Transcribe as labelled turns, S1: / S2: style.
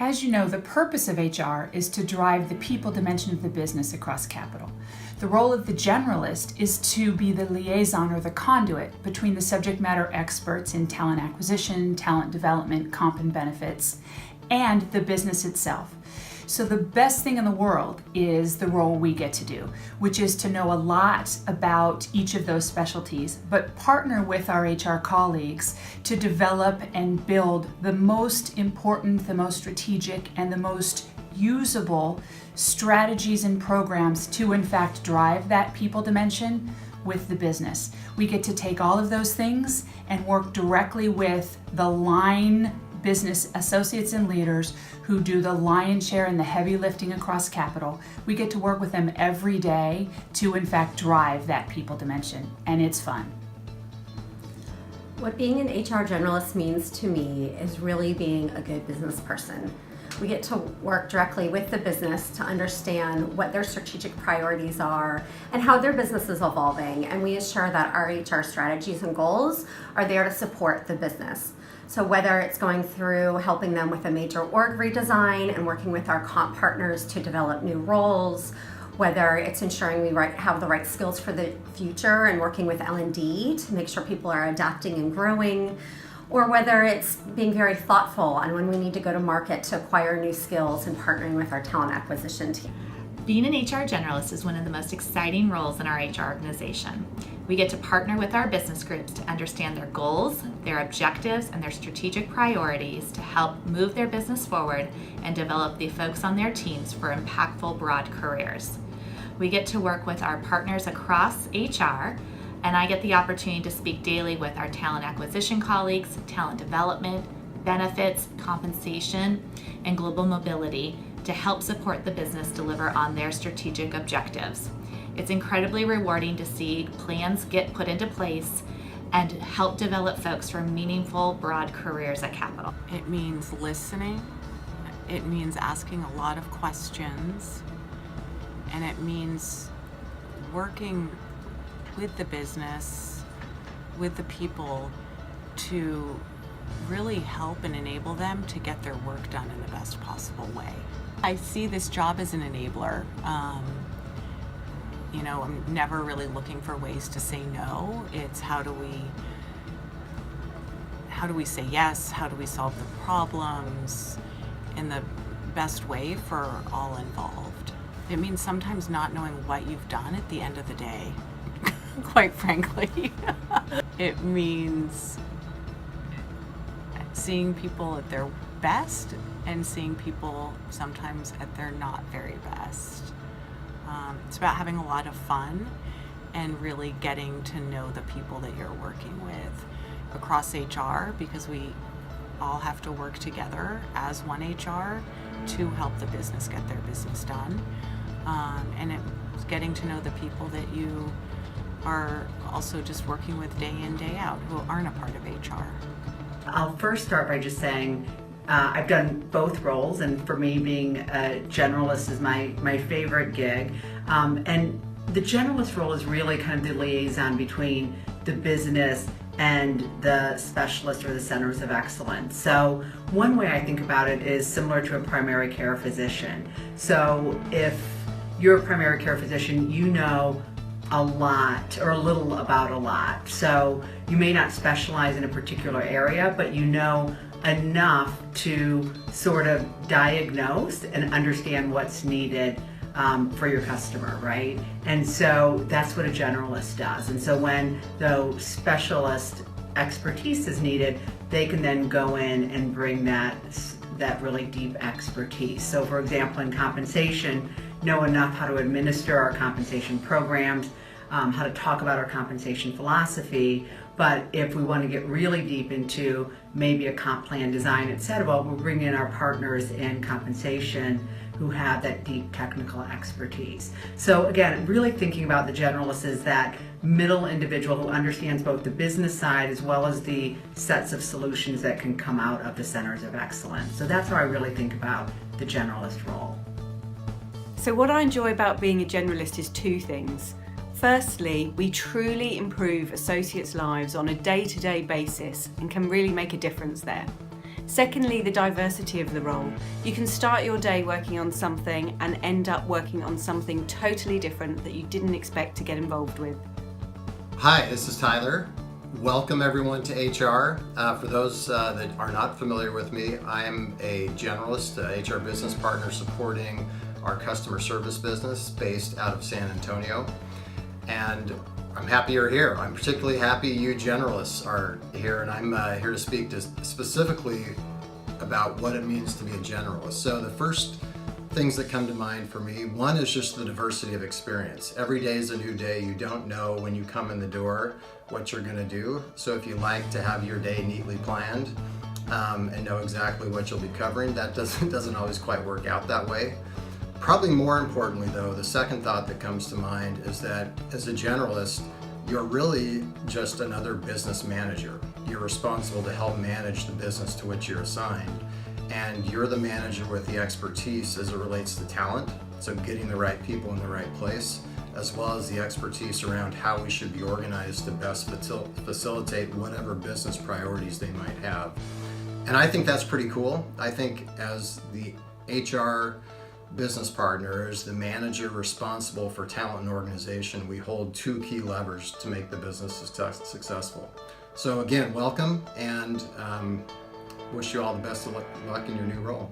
S1: As you know, the purpose of HR is to drive the people dimension of the business across capital. The role of the generalist is to be the liaison or the conduit between the subject matter experts in talent acquisition, talent development, comp and benefits, and the business itself. So the best thing in the world is the role we get to do, which is to know a lot about each of those specialties, but partner with our HR colleagues to develop and build the most important, the most strategic, and the most usable strategies and programs to in fact drive that people dimension with the business. We get to take all of those things and work directly with the line business associates and leaders who do the lion's share and the heavy lifting across capital. We get to work with them every day to in fact drive that people dimension, and it's fun.
S2: What being an HR generalist means to me is really being a good business person. We get to work directly with the business to understand what their strategic priorities are and how their business is evolving, and we ensure that our HR strategies and goals are there to support the business. So whether it's going through helping them with a major org redesign and working with our comp partners to develop new roles, whether it's ensuring we have the right skills for the future and working with L&D to make sure people are adapting and growing, or whether it's being very thoughtful on when we need to go to market to acquire new skills and partnering with our talent acquisition team.
S3: Being an HR generalist is one of the most exciting roles in our HR organization. We get to partner with our business groups to understand their goals, their objectives, and their strategic priorities to help move their business forward and develop the folks on their teams for impactful, broad careers. We get to work with our partners across HR, and I get the opportunity to speak daily with our talent acquisition colleagues, talent development, benefits, compensation, and global mobility to help support the business deliver on their strategic objectives. It's incredibly rewarding to see plans get put into place and help develop folks for meaningful, broad careers at Capital.
S4: It means listening, it means asking a lot of questions, and it means working with the business, with the people, to really help and enable them to get their work done in the best possible way. I see this job as an enabler. I'm never really looking for ways to say no. It's how do we say yes? How do we solve the problems in the best way for all involved? It means sometimes not knowing what you've done at the end of the day, quite frankly. It means seeing people at their best and seeing people sometimes at their not very best. It's about having a lot of fun and really getting to know the people that you're working with across HR, because we all have to work together as one HR to help the business get their business done. And it's getting to know the people that you are also just working with day in, day out, who aren't a part of HR.
S5: I'll first start by just saying I've done both roles, and for me, being a generalist is my favorite gig. And the generalist role is really kind of the liaison between the business and the specialist or the centers of excellence. So one way I think about it is similar to a primary care physician. So if you're a primary care physician, you know a lot or a little about a lot. So you may not specialize in a particular area, but you know enough to sort of diagnose and understand what's needed for your customer, right? And so that's what a generalist does. And so when the specialist expertise is needed, they can then go in and bring that really deep expertise. So for example, in compensation, know enough how to administer our compensation programs, how to talk about our compensation philosophy. But if we want to get really deep into maybe a comp plan design, et cetera, well, we'll bring in our partners in compensation who have that deep technical expertise. So again, really thinking about the generalist as that middle individual who understands both the business side as well as the sets of solutions that can come out of the centers of excellence. So that's how I really think about the generalist role.
S6: So what I enjoy about being a generalist is two things. Firstly, we truly improve associates' lives on a day-to-day basis and can really make a difference there. Secondly, the diversity of the role. You can start your day working on something and end up working on something totally different that you didn't expect to get involved with.
S7: Hi, this is Tyler. Welcome everyone to HR. For those that are not familiar with me, I am a generalist, HR business partner supporting our customer service business based out of San Antonio. And I'm happy you're here. I'm particularly happy you generalists are here, and I'm here to speak specifically about what it means to be a generalist. So the first things that come to mind for me, one is just the diversity of experience. Every day is a new day. You don't know when you come in the door what you're going to do. So if you like to have your day neatly planned and know exactly what you'll be covering, that doesn't always quite work out that way. Probably more importantly though, the second thought that comes to mind is that as a generalist, you're really just another business manager. You're responsible to help manage the business to which you're assigned. And you're the manager with the expertise as it relates to talent, so getting the right people in the right place, as well as the expertise around how we should be organized to best facilitate whatever business priorities they might have. And I think that's pretty cool. I think as the HR business partner, as the manager responsible for talent and organization, we hold two key levers to make the business successful. So again, welcome, and wish you all the best of luck in your new role.